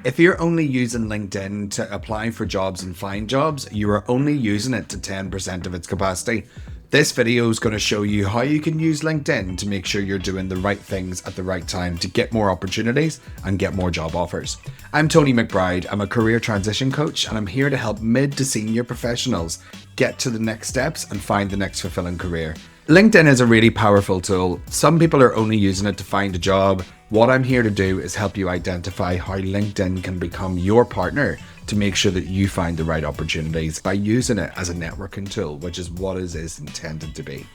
If you're only using LinkedIn to apply for jobs and find jobs, you are only using it to 10% of its capacity. This video is going to show you how you can use LinkedIn to make sure you're doing the right things at the right time to get more opportunities and get more job offers. I'm Tony McBride. I'm a career transition coach, and I'm here to help mid to senior professionals get to the next steps and find the next fulfilling career. LinkedIn is a really powerful tool. Some people are only using it to find a job. What I'm here to do is help you identify how LinkedIn can become your partner to make sure that you find the right opportunities by using it as a networking tool, which is what it is intended to be.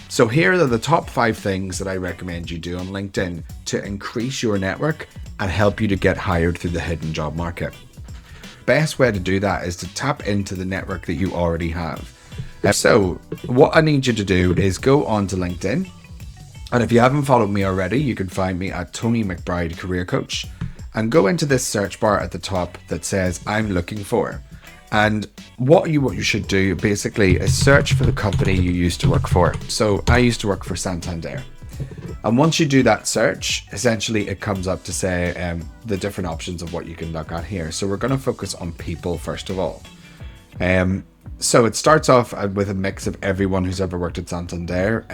So here are the top 5 things that I recommend you do on LinkedIn to increase your network and help you to get hired through the hidden job market. Best way to do that is to tap into the network that you already have. So what I need you to do is go onto LinkedIn. And if you haven't followed me already, you can find me at Tony McBride Career Coach and go into this search bar at the top that says I'm looking for. And what you should do basically is search for the company you used to work for. So I used to work for Santander. And once you do that search, essentially it comes up to say the different options of what you can look at here. So we're going to focus on people first of all. So it starts off with a mix of everyone who's ever worked at Santander,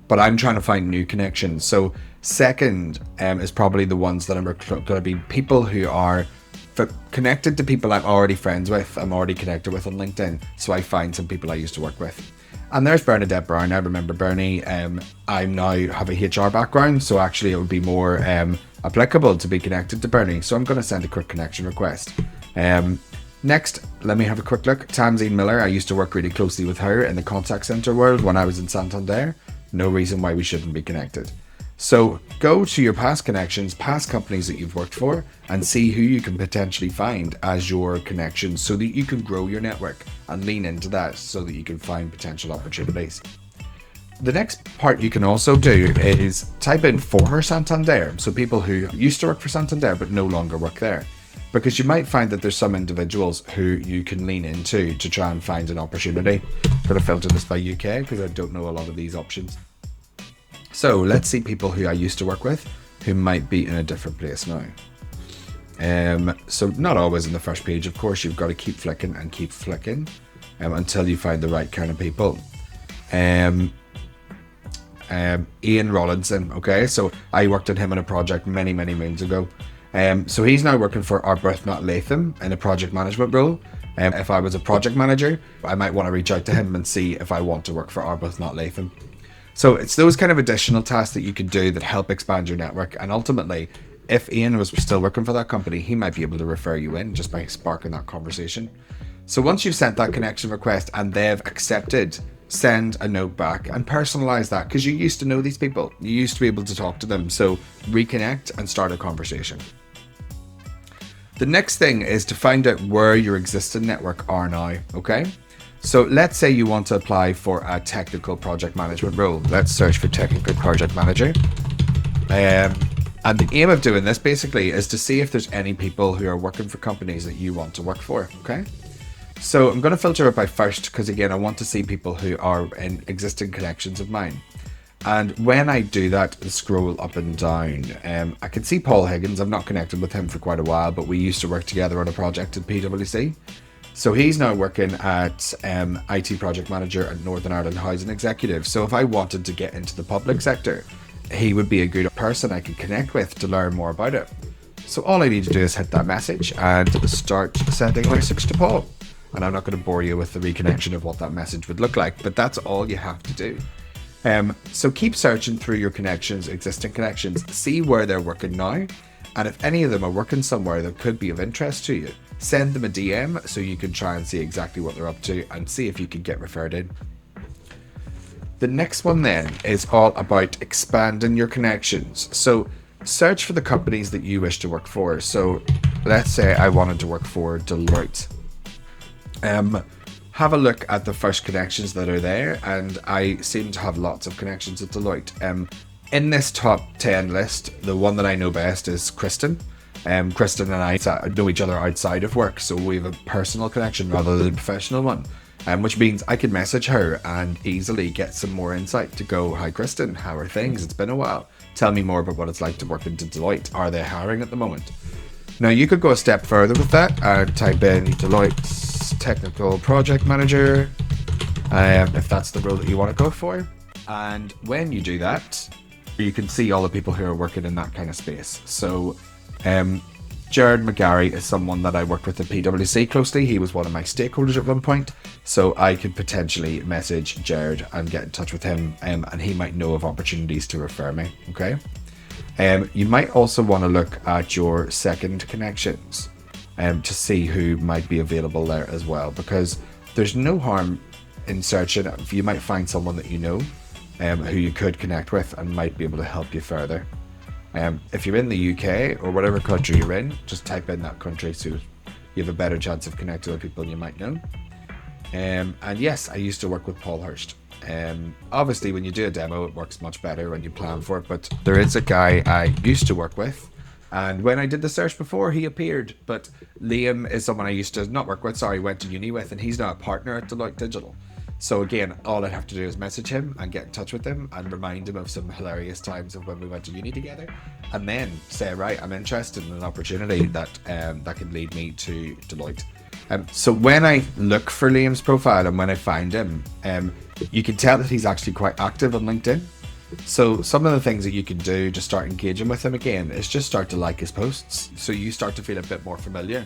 but I'm trying to find new connections. So second is probably the ones that are going to be people who are connected to people I'm already friends with, I'm already connected with on LinkedIn. So I find some people I used to work with. And there's Bernadette Brown. I remember Bernie. I now have a HR background, so actually it would be more applicable to be connected to Bernie. So I'm going to send a quick connection request. Next, let me have a quick look. Tamzine Miller, I used to work really closely with her in the contact center world when I was in Santander. No reason why we shouldn't be connected. So go to your past connections, past companies that you've worked for, and see who you can potentially find as your connections so that you can grow your network and lean into that so that you can find potential opportunities. The next part you can also do is type in former Santander. So people who used to work for Santander but no longer work there. Because you might find that there's some individuals who you can lean into to try and find an opportunity. I'm going to filter this by UK because I don't know a lot of these options. So let's see people who I used to work with who might be in a different place now. So not always in the first page, of course. You've got to keep flicking and keep flicking until you find the right kind of people. Ian Rollinson, okay, so I worked on him on a project many moons ago. So he's now working for Arbuthnot Latham in a project management role. If I was a project manager, I might want to reach out to him and see if I want to work for Arbuthnot Latham. So it's those kind of additional tasks that you can do that help expand your network. And ultimately, if Ian was still working for that company, he might be able to refer you in just by sparking that conversation. So once you've sent that connection request and they've accepted, send a note back and personalize that because you used to know these people. You used to be able to talk to them. So reconnect and start a conversation. The next thing is to find out where your existing network are now, okay? So let's say you want to apply for a technical project management role. Let's search for technical project manager. And the aim of doing this basically is to see if there's any people who are working for companies that you want to work for, okay? So I'm going to filter it by first because again, I want to see people who are in existing connections of mine. And when I do that, scroll up and down, I can see Paul Higgins. I've not connected with him for quite a while, but we used to work together on a project at PwC. So he's now working at IT project manager at Northern Ireland Housing Executive. So if I wanted to get into the public sector, he would be a good person I could connect with to learn more about it. So all I need to do is hit that message and start sending a message to Paul. And I'm not going to bore you with the reconnection of what that message would look like, but that's all you have to do. So keep searching through your connections, existing connections, see where they're working now. And if any of them are working somewhere that could be of interest to you, send them a DM so you can try and see exactly what they're up to and see if you can get referred in. The next one then is all about expanding your connections. So search for the companies that you wish to work for. So let's say I wanted to work for Deloitte. Have a look at the first connections that are there, and I seem to have lots of connections at Deloitte. In this top 10 list, the one that I know best is Kristen. Kristen and I know each other outside of work, so we have a personal connection rather than a professional one, which means I can message her and easily get some more insight to go, hi Kristen, how are things? It's been a while. Tell me more about what it's like to work into Deloitte. Are they hiring at the moment? Now you could go a step further with that and type in Deloitte's technical project manager, if that's the role that you want to go for. And when you do that, you can see all the people who are working in that kind of space. So Jared McGarry is someone that I worked with at PwC closely. He was one of my stakeholders at one point, so I could potentially message Jared and get in touch with him, and he might know of opportunities to refer me. Okay. You might also want to look at your second connections to see who might be available there as well, because there's no harm in searching. You might find someone that you know who you could connect with and might be able to help you further. If you're in the UK or whatever country you're in, just type in that country so you have a better chance of connecting with people you might know. And yes, I used to work with Paul Hurst. Obviously when you do a demo it works much better when you plan for it, but there is a guy I used to work with, and when I did the search before he appeared. But Liam is someone I used to not work with, went to uni with, and he's now a partner at Deloitte Digital. So again, all I'd have to do is message him and get in touch with him and remind him of some hilarious times of when we went to uni together, and then say, right, I'm interested in an opportunity that that could lead me to Deloitte. So when I look for Liam's profile and when I find him, you can tell that he's actually quite active on LinkedIn. So some of the things that you can do to start engaging with him again is just start to like his posts, so you start to feel a bit more familiar.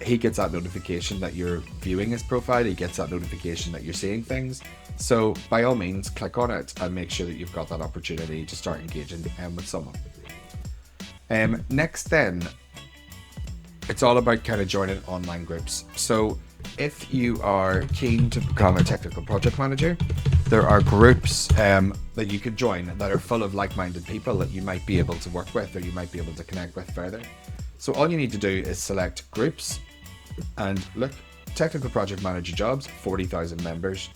He gets that notification that you're viewing his profile, he gets that notification that you're seeing things. So by all means, click on it and make sure that you've got that opportunity to start engaging with someone. Next then, it's all about kind of joining online groups. So if you are keen to become a technical project manager, there are groups that you could join that are full of like-minded people that you might be able to work with or you might be able to connect with further. So all you need to do is select groups and look, technical project manager jobs, 40,000 members.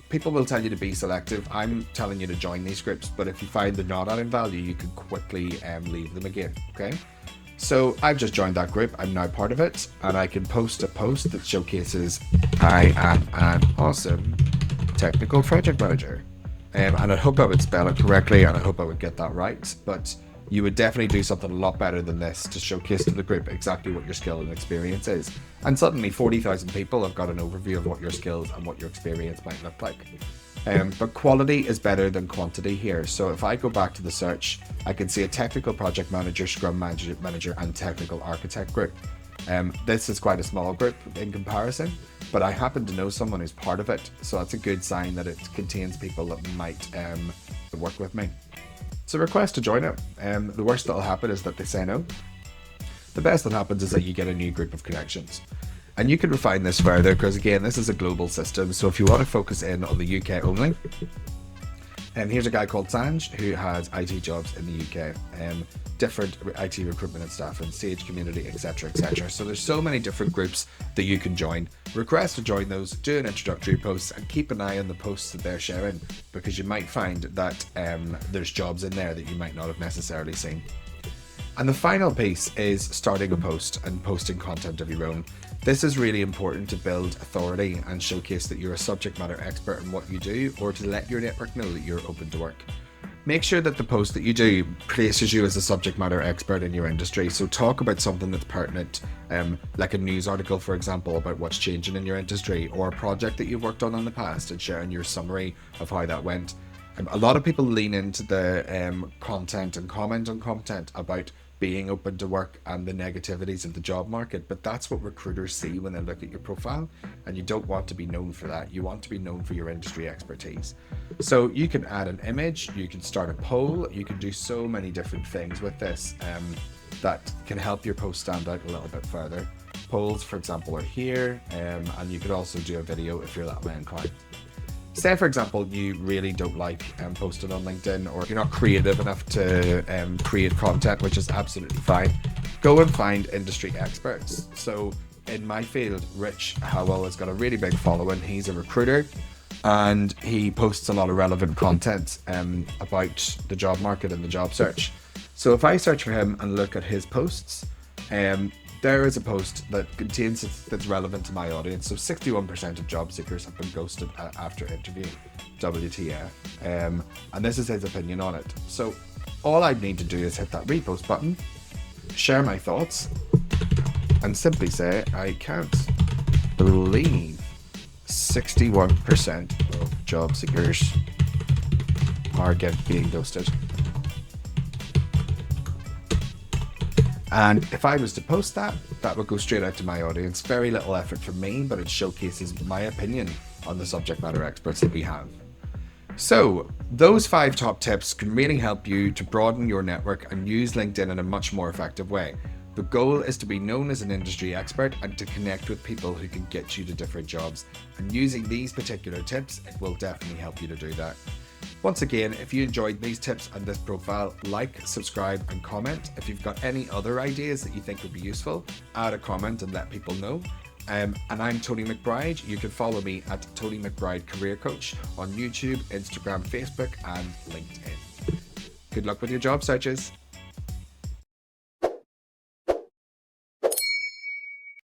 People will tell you to be selective. I'm telling you to join these groups, but if you find they're not adding value, you can quickly leave them again, okay? So I've just joined that group, I'm now part of it, and I can post a post that showcases I am an awesome technical project manager. And I hope I would spell it correctly, and I hope I would get that right, but you would definitely do something a lot better than this to showcase to the group exactly what your skill and experience is. And suddenly 40,000 people have got an overview of what your skills and what your experience might look like. But quality is better than quantity here. So if I go back to the search, I can see a technical project manager, scrum manager, and technical architect group. This is quite a small group in comparison, but I happen to know someone who's part of it. So that's a good sign that it contains people that might work with me. So request to join it. The worst that'll happen is that they say no. The best that happens is that you get a new group of connections. And you can refine this further because again, this is a global system. So if you want to focus in on the UK only, here's a guy called Sanj who has IT jobs in the UK, different IT recruitment and staffing, Sage community, etc, etc. So there's so many different groups that you can join. Request to join those, do an introductory post, and keep an eye on the posts that they're sharing, because you might find that there's jobs in there that you might not have necessarily seen. And the final piece is starting a post and posting content of your own. This is really important to build authority and showcase that you're a subject matter expert in what you do, or to let your network know that you're open to work. Make sure that the post that you do places you as a subject matter expert in your industry. So talk about something that's pertinent, like a news article, for example, about what's changing in your industry, or a project that you've worked on in the past, and sharing your summary of how that went. A lot of people lean into the content and comment on content about being open to work and the negativities of the job market, but that's what recruiters see when they look at your profile, and you don't want to be known for that. You want to be known for your industry expertise. So you can add an image, you can start a poll, you can do so many different things with this that can help your post stand out a little bit further. Polls, for example, are here, and you could also do a video if you're that way inclined. Say, for example, you really don't like posting on LinkedIn, or you're not creative enough to create content, which is absolutely fine. Go and find industry experts. So in my field, Rich Howell has got a really big following. He's a recruiter and he posts a lot of relevant content about the job market and the job search. So if I search for him and look at his posts, there is a post that contains that's relevant to my audience. So 61% of job seekers have been ghosted after interview. WTF. And this is his opinion on it. So all I need to do is hit that repost button, share my thoughts, and simply say, I can't believe 61% of job seekers are being ghosted. And if I was to post that, that would go straight out to my audience. Very little effort from me, but it showcases my opinion on the subject matter experts that we have. So those 5 top tips can really help you to broaden your network and use LinkedIn in a much more effective way. The goal is to be known as an industry expert and to connect with people who can get you to different jobs. And using these particular tips, it will definitely help you to do that. Once again, if you enjoyed these tips and this profile, like, subscribe and comment. If you've got any other ideas that you think would be useful, add a comment and let people know. And I'm Tony McBride. You can follow me at Tony McBride Career Coach on YouTube, Instagram, Facebook and LinkedIn. Good luck with your job searches.